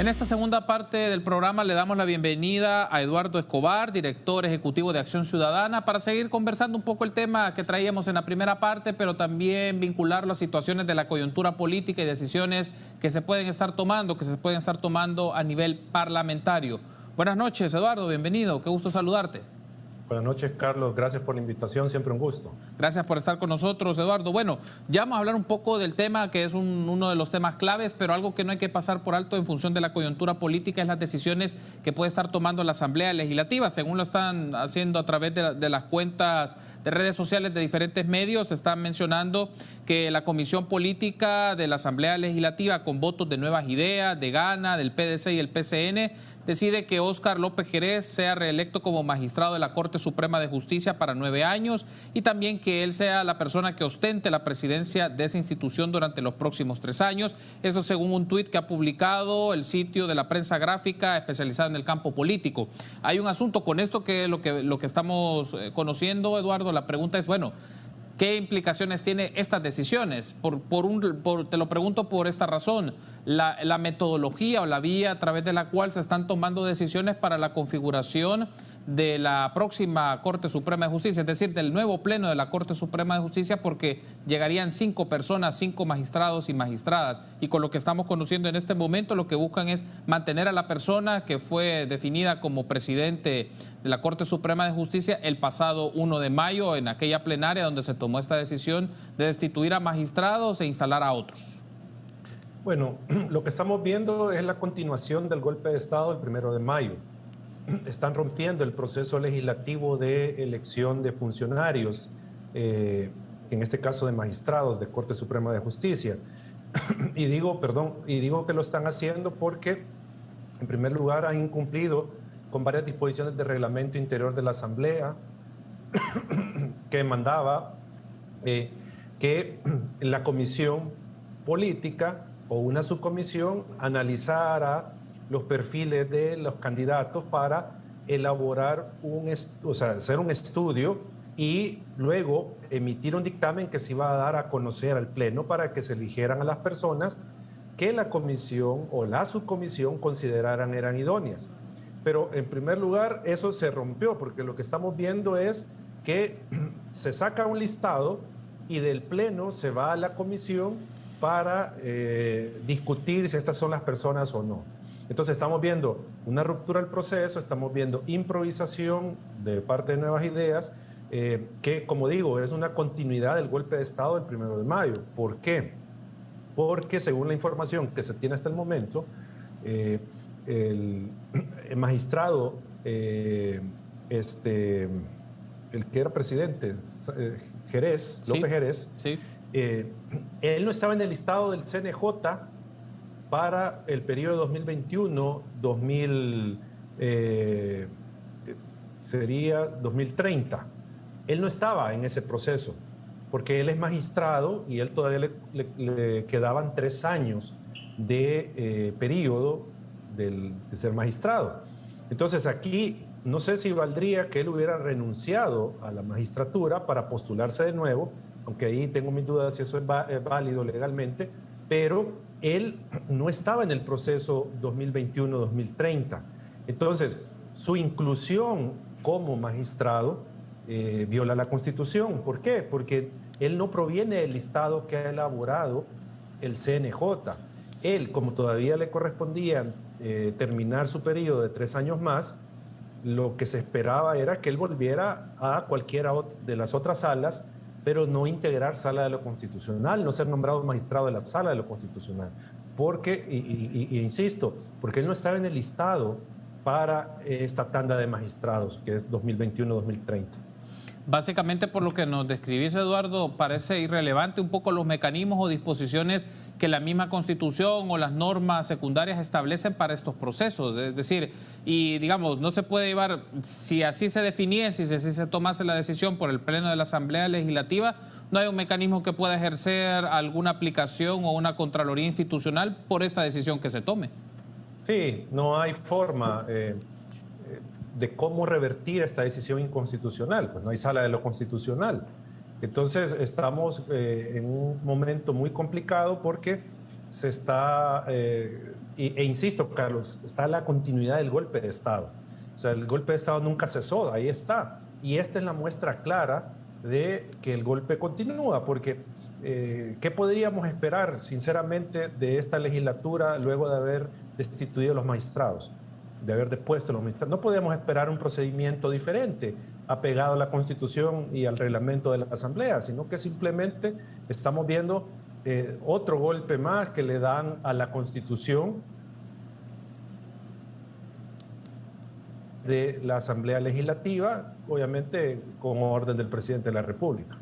En esta segunda parte del programa le damos la bienvenida a Eduardo Escobar, director ejecutivo de Acción Ciudadana, para seguir conversando un poco el tema que traíamos en la primera parte, pero también vincularlo a situaciones de la coyuntura política y decisiones que se pueden estar tomando, a nivel parlamentario. Buenas noches, Eduardo, bienvenido, qué gusto saludarte. Buenas noches, Carlos. Gracias por la invitación, siempre un gusto. Gracias por estar con nosotros, Eduardo. Bueno, ya vamos a hablar un poco del tema que es uno de los temas claves, pero algo que no hay que pasar por alto en función de la coyuntura política es las decisiones que puede estar tomando la Asamblea Legislativa. Según lo están haciendo a través de las cuentas de redes sociales de diferentes medios, están mencionando que la Comisión Política de la Asamblea Legislativa, con votos de Nuevas Ideas, de Gana, del PDC y el PCN, decide que Óscar López Jerez sea reelecto como magistrado de la Corte Suprema de Justicia para 9 años y también que él sea la persona que ostente la presidencia de esa institución durante los próximos 3 años. Eso según un tuit que ha publicado el sitio de la prensa gráfica especializada en el campo político. Hay un asunto con esto que lo que estamos conociendo, Eduardo. La pregunta es, bueno, ¿qué implicaciones tiene estas decisiones? Te lo pregunto por esta razón. La metodología o la vía a través de la cual se están tomando decisiones para la configuración de la próxima Corte Suprema de Justicia, es decir, del nuevo pleno de la Corte Suprema de Justicia, porque llegarían 5 personas, 5 magistrados y magistradas. Y con lo que estamos conociendo en este momento, lo que buscan es mantener a la persona que fue definida como presidente de la Corte Suprema de Justicia el pasado 1 de mayo, en aquella plenaria donde se tomó esta decisión de destituir a magistrados e instalar a otros. Bueno, lo que estamos viendo es la continuación del golpe de Estado del 1 de mayo. Están rompiendo el proceso legislativo de elección de funcionarios, en este caso de magistrados de Corte Suprema de Justicia. Y digo que lo están haciendo porque, en primer lugar, han incumplido con varias disposiciones del reglamento interior de la Asamblea que mandaba que la comisión política o una subcomisión analizara los perfiles de los candidatos para elaborar hacer un estudio y luego emitir un dictamen que se iba a dar a conocer al Pleno para que se eligieran a las personas que la comisión o la subcomisión consideraran eran idóneas. Pero en primer lugar eso se rompió porque lo que estamos viendo es que se saca un listado y del Pleno se va a la comisión para discutir si estas son las personas o no. Entonces estamos viendo una ruptura del proceso, estamos viendo improvisación de parte de Nuevas Ideas, que, como digo, es una continuidad del golpe de Estado del 1 de mayo. ¿Por qué? Porque según la información que se tiene hasta el momento, el magistrado, el que era presidente, Jerez, sí, López Jerez, sí. Él no estaba en el listado del CNJ para el periodo 2021-2030. Él no estaba en ese proceso porque él es magistrado y él todavía le quedaban 3 años de periodo de ser magistrado. Entonces aquí no sé si valdría que él hubiera renunciado a la magistratura para postularse de nuevo, aunque ahí tengo mis dudas si eso es válido legalmente, pero él no estaba en el proceso 2021-2030. Entonces, su inclusión como magistrado viola la Constitución. ¿Por qué? Porque él no proviene del listado que ha elaborado el CNJ. Él, como todavía le correspondía terminar su periodo de 3 años más, lo que se esperaba era que él volviera a cualquiera de las otras salas, pero no integrar sala de lo constitucional, no ser nombrado magistrado de la sala de lo constitucional. Porque, insisto, porque él no estaba en el listado para esta tanda de magistrados, que es 2021-2030. Básicamente, por lo que nos describís, Eduardo, parece irrelevante un poco los mecanismos o disposiciones que la misma Constitución o las normas secundarias establecen para estos procesos. Es decir, y digamos, no se puede llevar, si así se definiese, si así se tomase la decisión por el Pleno de la Asamblea Legislativa, no hay un mecanismo que pueda ejercer alguna aplicación o una Contraloría Institucional por esta decisión que se tome. Sí, no hay forma de cómo revertir esta decisión inconstitucional, pues no hay sala de lo constitucional. Entonces estamos en un momento muy complicado porque se está, e insisto, Carlos, está la continuidad del golpe de Estado. O sea, el golpe de Estado nunca cesó, ahí está. Y esta es la muestra clara de que el golpe continúa, porque ¿qué podríamos esperar, sinceramente, de esta legislatura luego de haber destituido a los magistrados, de haber depuesto a los magistrados? No podíamos esperar un procedimiento diferente, apegado a la Constitución y al reglamento de la Asamblea, sino que simplemente estamos viendo otro golpe más que le dan a la Constitución de la Asamblea Legislativa, obviamente con orden del presidente de la República.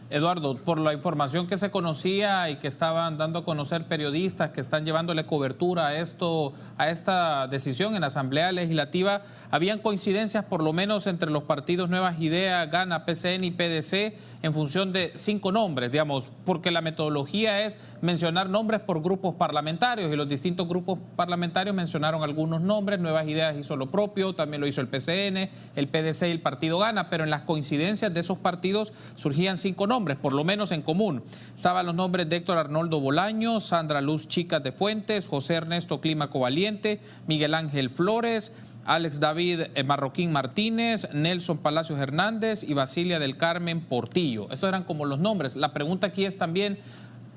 Eduardo, por la información que se conocía y que estaban dando a conocer periodistas que están llevándole cobertura a esta decisión en la Asamblea Legislativa, ¿habían coincidencias por lo menos entre los partidos Nuevas Ideas, Gana, PCN y PDC en función de 5 nombres, digamos? Porque la metodología es mencionar nombres por grupos parlamentarios y los distintos grupos parlamentarios mencionaron algunos nombres. Nuevas Ideas hizo lo propio, también lo hizo el PCN, el PDC y el partido Gana, pero en las coincidencias de esos partidos surgían 5 nombres, por lo menos en común. Estaban los nombres de Héctor Arnoldo Bolaños, Sandra Luz Chicas de Fuentes, José Ernesto Clímaco Valiente, Miguel Ángel Flores, Alex David Marroquín Martínez, Nelson Palacios Hernández y Basilia del Carmen Portillo. Estos eran como los nombres. La pregunta aquí es también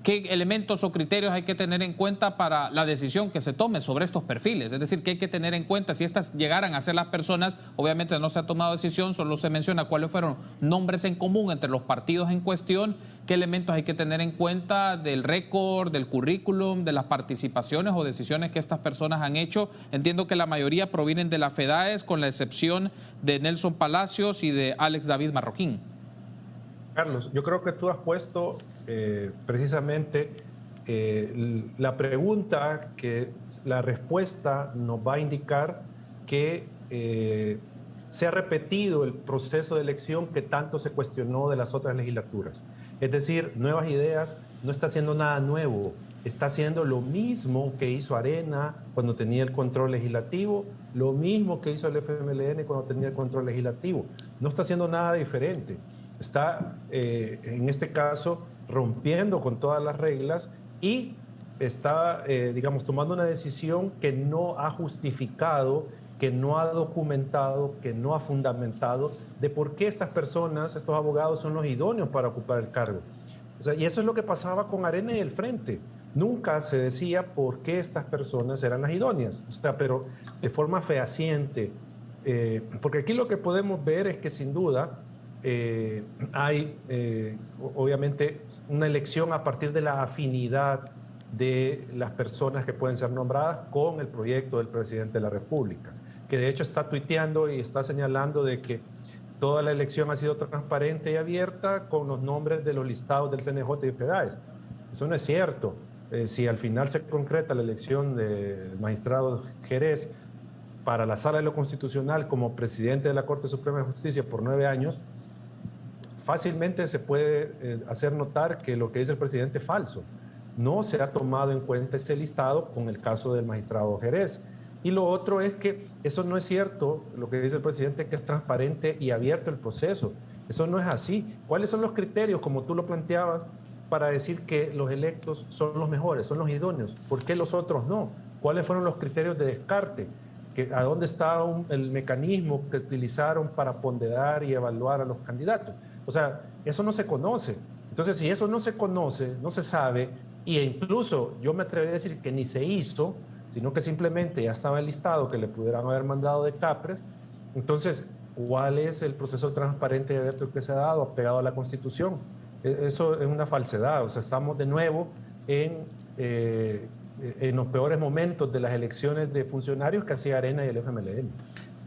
qué elementos o criterios hay que tener en cuenta para la decisión que se tome sobre estos perfiles. Es decir, qué hay que tener en cuenta si estas llegaran a ser las personas. Obviamente no se ha tomado decisión, solo se menciona cuáles fueron nombres en común entre los partidos en cuestión, qué elementos hay que tener en cuenta del récord, del currículum, de las participaciones o decisiones que estas personas han hecho. Entiendo que la mayoría provienen de la FEDAES, con la excepción de Nelson Palacios y de Alex David Marroquín. Carlos, yo creo que tú has puesto precisamente la pregunta, que la respuesta nos va a indicar que se ha repetido el proceso de elección que tanto se cuestionó de las otras legislaturas. Es decir, Nuevas Ideas no está haciendo nada nuevo, está haciendo lo mismo que hizo Arena cuando tenía el control legislativo, lo mismo que hizo el FMLN cuando tenía el control legislativo. No está haciendo nada diferente. Está, en este caso, rompiendo con todas las reglas y está, digamos, tomando una decisión que no ha justificado, que no ha documentado, que no ha fundamentado de por qué estas personas, estos abogados, son los idóneos para ocupar el cargo. O sea, y eso es lo que pasaba con Arena y el Frente. Nunca se decía por qué estas personas eran las idóneas, o sea, pero de forma fehaciente. Porque aquí lo que podemos ver es que sin duda hay obviamente una elección a partir de la afinidad de las personas que pueden ser nombradas con el proyecto del presidente de la República, que de hecho está tuiteando y está señalando de que toda la elección ha sido transparente y abierta con los nombres de los listados del CNJ y FEDAES. Eso no es cierto. Si al final se concreta la elección del magistrado Jerez para la Sala de lo Constitucional como presidente de la Corte Suprema de Justicia por 9 años, fácilmente se puede hacer notar que lo que dice el presidente es falso. No se ha tomado en cuenta ese listado con el caso del magistrado Jerez. Y lo otro es que eso no es cierto, lo que dice el presidente, que es transparente y abierto el proceso. Eso no es así. ¿Cuáles son los criterios, como tú lo planteabas, para decir que los electos son los mejores, son los idóneos? ¿Por qué los otros no? ¿Cuáles fueron los criterios de descarte? ¿A dónde está el mecanismo que utilizaron para ponderar y evaluar a los candidatos? O sea, eso no se conoce. Entonces, si eso no se conoce, no se sabe, e incluso yo me atrevería a decir que ni se hizo, sino que simplemente ya estaba el listado que le pudieran haber mandado de CAPRES, entonces, ¿cuál es el proceso transparente y abierto que se ha dado apegado a la Constitución? Eso es una falsedad. O sea, estamos de nuevo en los peores momentos de las elecciones de funcionarios que hacía Arena y el FMLN.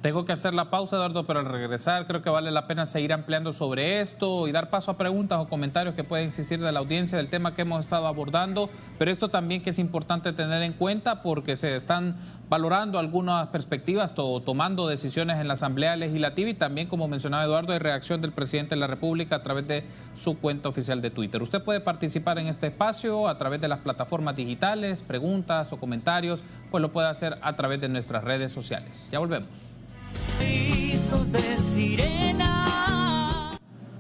Tengo que hacer la pausa, Eduardo, pero al regresar creo que vale la pena seguir ampliando sobre esto y dar paso a preguntas o comentarios que pueden existir de la audiencia del tema que hemos estado abordando. Pero esto también que es importante tener en cuenta porque se están valorando algunas perspectivas o tomando decisiones en la Asamblea Legislativa y también, como mencionaba Eduardo, hay reacción del presidente de la República a través de su cuenta oficial de Twitter. Usted puede participar en este espacio a través de las plataformas digitales, preguntas o comentarios, pues lo puede hacer a través de nuestras redes sociales. Ya volvemos. De sirena.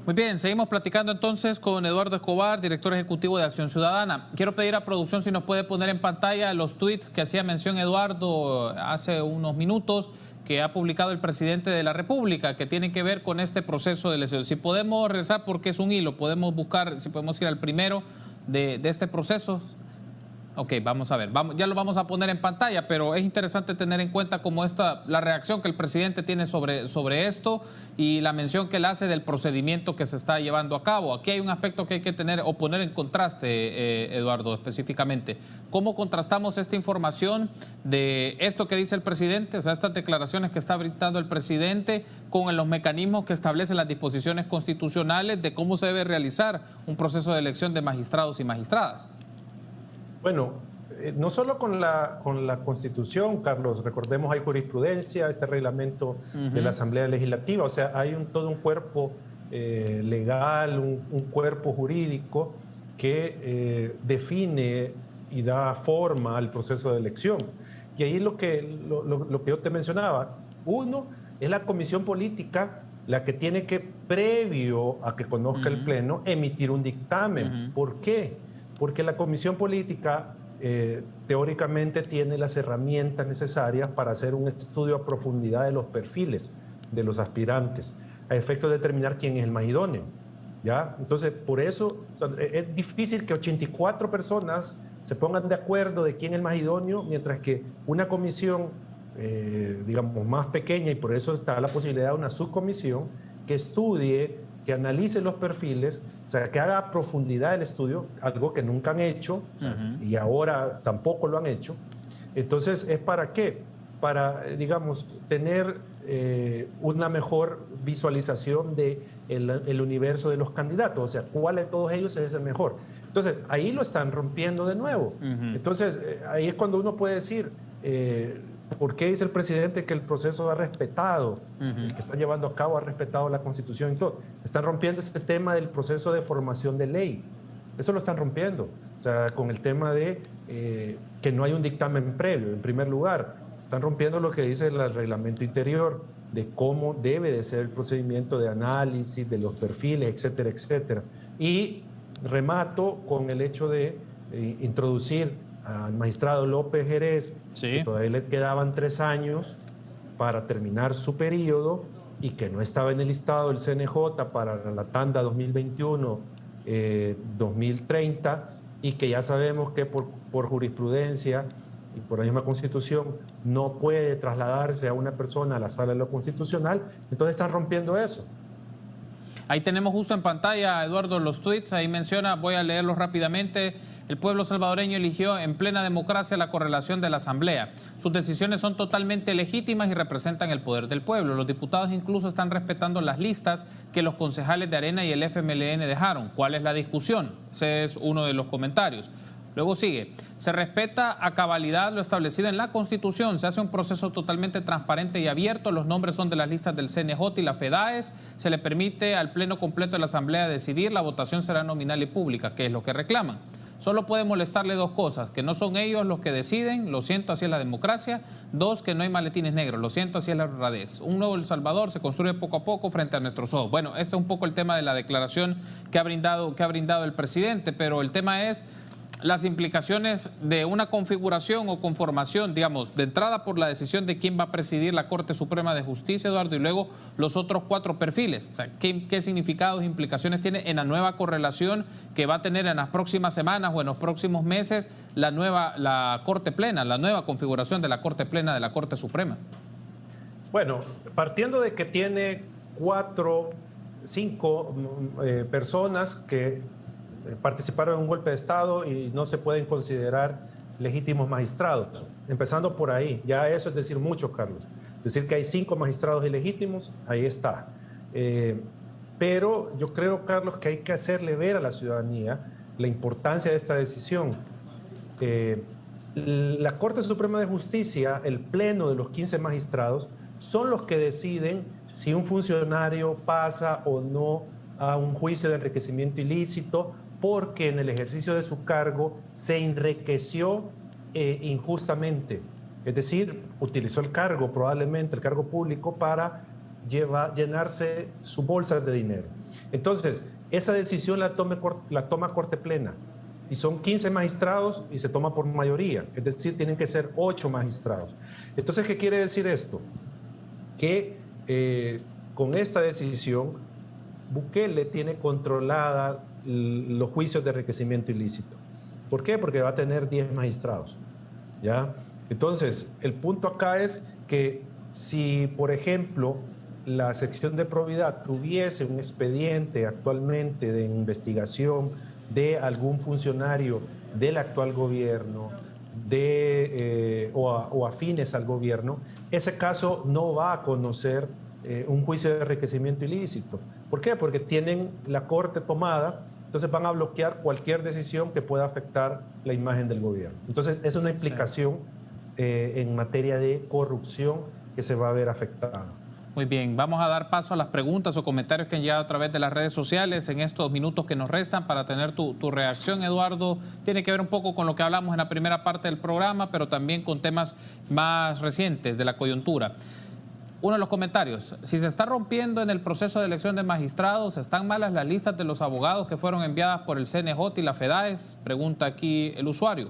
Muy bien, seguimos platicando entonces con Eduardo Escobar, director ejecutivo de Acción Ciudadana. Quiero pedir a producción si nos puede poner en pantalla los tweets que hacía mención Eduardo hace unos minutos, que ha publicado el presidente de la República, que tienen que ver con este proceso de elección. Si podemos regresar, porque es un hilo, podemos buscar, si podemos ir al primero de este proceso. Ok, vamos a ver, ya lo vamos a poner en pantalla, pero es interesante tener en cuenta cómo la reacción que el presidente tiene sobre esto y la mención que él hace del procedimiento que se está llevando a cabo. Aquí hay un aspecto que hay que tener o poner en contraste, Eduardo, específicamente. ¿Cómo contrastamos esta información de esto que dice el presidente, o sea, estas declaraciones que está brindando el presidente, con los mecanismos que establecen las disposiciones constitucionales de cómo se debe realizar un proceso de elección de magistrados y magistradas? Bueno, no solo con la Constitución, Carlos, recordemos hay jurisprudencia, este reglamento de la Asamblea Legislativa, o sea, hay todo un cuerpo legal, un cuerpo jurídico que define y da forma al proceso de elección. Y ahí lo que yo te mencionaba, uno es la comisión política la que tiene que, previo a que conozca el Pleno, emitir un dictamen. ¿Por qué? Porque la comisión política teóricamente tiene las herramientas necesarias para hacer un estudio a profundidad de los perfiles de los aspirantes, a efecto de determinar quién es el más idóneo, ¿ya? Entonces, por eso es difícil que 84 personas se pongan de acuerdo de quién es el más idóneo, mientras que una comisión, digamos, más pequeña, y por eso está la posibilidad de una subcomisión que estudie, que analice los perfiles, o sea, que haga a profundidad el estudio, algo que nunca han hecho, y ahora tampoco lo han hecho. Entonces, ¿es para qué? Para, digamos, tener una mejor visualización del universo de los candidatos, o sea, cuál de todos ellos es el mejor. Entonces, ahí lo están rompiendo de nuevo. Entonces, ahí es cuando uno puede decir, ¿por qué dice el presidente que el proceso ha respetado, el que está llevando a cabo ha respetado la Constitución y todo? Están rompiendo ese tema del proceso de formación de ley. Eso lo están rompiendo. O sea, con el tema de que no hay un dictamen previo, en primer lugar. Están rompiendo lo que dice el reglamento interior de cómo debe de ser el procedimiento de análisis, de los perfiles, etcétera, etcétera. Y remato con el hecho de introducir al magistrado López Jerez, que todavía le quedaban 3 años para terminar su periodo y que no estaba en el listado del CNJ para la tanda 2021-2030 y que ya sabemos que por jurisprudencia y por la misma Constitución no puede trasladarse a una persona a la sala de lo constitucional, entonces están rompiendo eso. Ahí tenemos justo en pantalla, Eduardo, los tweets. Ahí menciona, voy a leerlos rápidamente. El pueblo salvadoreño eligió en plena democracia la correlación de la Asamblea. Sus decisiones son totalmente legítimas y representan el poder del pueblo. Los diputados incluso están respetando las listas que los concejales de Arena y el FMLN dejaron. ¿Cuál es la discusión? Ese es uno de los comentarios. Luego sigue, se respeta a cabalidad lo establecido en la Constitución, se hace un proceso totalmente transparente y abierto, los nombres son de las listas del CNJ y la FEDAES, se le permite al pleno completo de la Asamblea decidir, la votación será nominal y pública, que es lo que reclaman. Solo puede molestarle 2 cosas, que no son ellos los que deciden, lo siento, así es la democracia. 2, que no hay maletines negros, lo siento, así es la honradez. Un nuevo El Salvador se construye poco a poco frente a nuestros ojos. Bueno, este es un poco el tema de la declaración que ha brindado el presidente, pero el tema es las implicaciones de una configuración o conformación, digamos, de entrada por la decisión de quién va a presidir la Corte Suprema de Justicia, Eduardo, y luego los otros 4 perfiles. O sea, ¿qué significados e implicaciones tiene en la nueva correlación que va a tener en las próximas semanas o en los próximos meses la Corte Plena, la nueva configuración de la Corte Plena de la Corte Suprema? Bueno, partiendo de que tiene 5 personas que participaron en un golpe de Estado y no se pueden considerar legítimos magistrados. Empezando por ahí, ya eso es decir mucho, Carlos. Decir que hay 5 magistrados ilegítimos, ahí está. Pero yo creo, Carlos, que hay que hacerle ver a la ciudadanía la importancia de esta decisión. La Corte Suprema de Justicia, el pleno de los 15 magistrados, son los que deciden si un funcionario pasa o no a un juicio de enriquecimiento ilícito porque en el ejercicio de su cargo se enriqueció injustamente. Es decir, utilizó el cargo, probablemente el cargo público, para llenarse sus bolsas de dinero. Entonces, esa decisión la toma Corte Plena. Y son 15 magistrados y se toma por mayoría. Es decir, tienen que ser 8 magistrados. Entonces, ¿qué quiere decir esto? Que con esta decisión, Bukele tiene controlada los juicios de enriquecimiento ilícito. ¿Por qué? Porque va a tener 10 magistrados. ¿Ya? Entonces, el punto acá es que si, por ejemplo, la sección de probidad tuviese un expediente actualmente de investigación de algún funcionario del actual gobierno o afines al gobierno, ese caso no va a conocer un juicio de enriquecimiento ilícito. ¿Por qué? Porque tienen la corte tomada, entonces van a bloquear cualquier decisión que pueda afectar la imagen del gobierno. Entonces, es una implicación en materia de corrupción que se va a ver afectada. Muy bien, vamos a dar paso a las preguntas o comentarios que han llegado a través de las redes sociales en estos minutos que nos restan para tener tu reacción, Eduardo. Tiene que ver un poco con lo que hablamos en la primera parte del programa, pero también con temas más recientes de la coyuntura. Uno de los comentarios: si se está rompiendo en el proceso de elección de magistrados, ¿están malas las listas de los abogados que fueron enviadas por el CNJ y la FEDAES? Pregunta aquí el usuario.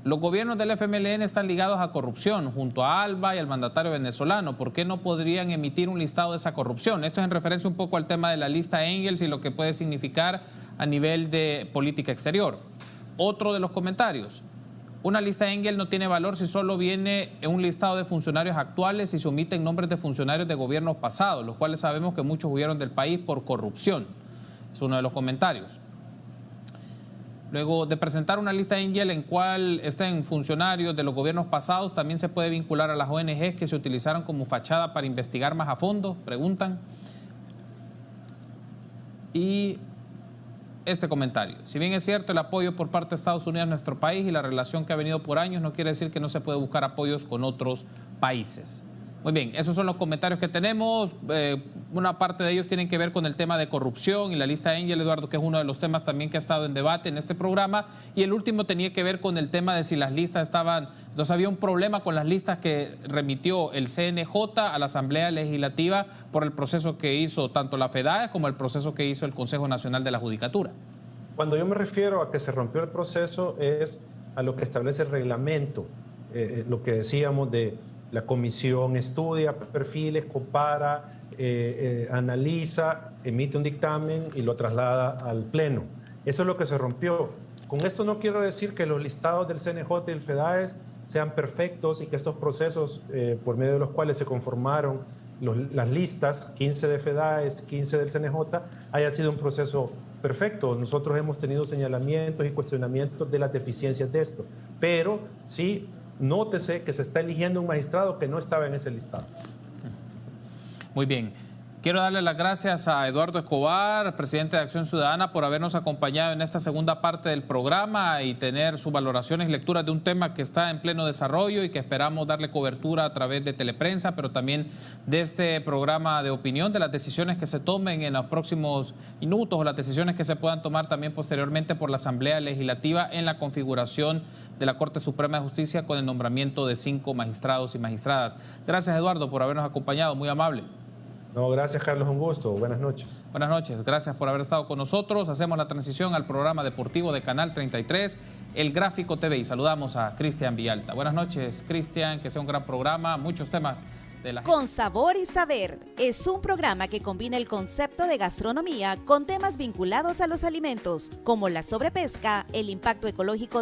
Los gobiernos del FMLN están ligados a corrupción junto a ALBA y al mandatario venezolano. ¿Por qué no podrían emitir un listado de esa corrupción? Esto es en referencia un poco al tema de la lista Engels y lo que puede significar a nivel de política exterior. Otro de los comentarios: una lista Engels no tiene valor si solo viene en un listado de funcionarios actuales y se omiten nombres de funcionarios de gobiernos pasados, los cuales sabemos que muchos huyeron del país por corrupción. Es uno de los comentarios. Luego de presentar una lista Engel en cual estén funcionarios de los gobiernos pasados, ¿también se puede vincular a las ONGs que se utilizaron como fachada para investigar más a fondo? Preguntan. Y este comentario: si bien es cierto el apoyo por parte de Estados Unidos a nuestro país y la relación que ha venido por años, no quiere decir que no se puede buscar apoyos con otros países. Muy bien, esos son los comentarios que tenemos. Una parte de ellos tienen que ver con el tema de corrupción y la lista Engel, Eduardo, que es uno de los temas también que ha estado en debate en este programa. Y el último tenía que ver con el tema de si las listas estaban... Entonces había un problema con las listas que remitió el CNJ a la Asamblea Legislativa por el proceso que hizo tanto la FEDAE como el proceso que hizo el Consejo Nacional de la Judicatura. Cuando yo me refiero a que se rompió el proceso es a lo que establece el reglamento, lo que decíamos de... La comisión estudia perfiles, compara, analiza, emite un dictamen y lo traslada al Pleno. Eso es lo que se rompió. Con esto no quiero decir que los listados del CNJ y del FEDAES sean perfectos y que estos procesos por medio de los cuales se conformaron las listas, 15 de FEDAES, 15 del CNJ, haya sido un proceso perfecto. Nosotros hemos tenido señalamientos y cuestionamientos de las deficiencias de esto, pero sí... Nótese que se está eligiendo un magistrado que no estaba en ese listado. Muy bien. Quiero darle las gracias a Eduardo Escobar, presidente de Acción Ciudadana, por habernos acompañado en esta segunda parte del programa y tener sus valoraciones y lecturas de un tema que está en pleno desarrollo y que esperamos darle cobertura a través de Teleprensa, pero también de este programa de opinión, de las decisiones que se tomen en los próximos minutos o las decisiones que se puedan tomar también posteriormente por la Asamblea Legislativa en la configuración de la Corte Suprema de Justicia con el nombramiento de 5 magistrados y magistradas. Gracias, Eduardo, por habernos acompañado. Muy amable. No, gracias, Carlos, un gusto. Buenas noches. Buenas noches, gracias por haber estado con nosotros. Hacemos la transición al programa deportivo de Canal 33, El Gráfico TV, y saludamos a Cristian Villalta. Buenas noches, Cristian, que sea un gran programa, muchos temas de la... Con Sabor y Saber es un programa que combina el concepto de gastronomía con temas vinculados a los alimentos, como la sobrepesca, el impacto ecológico de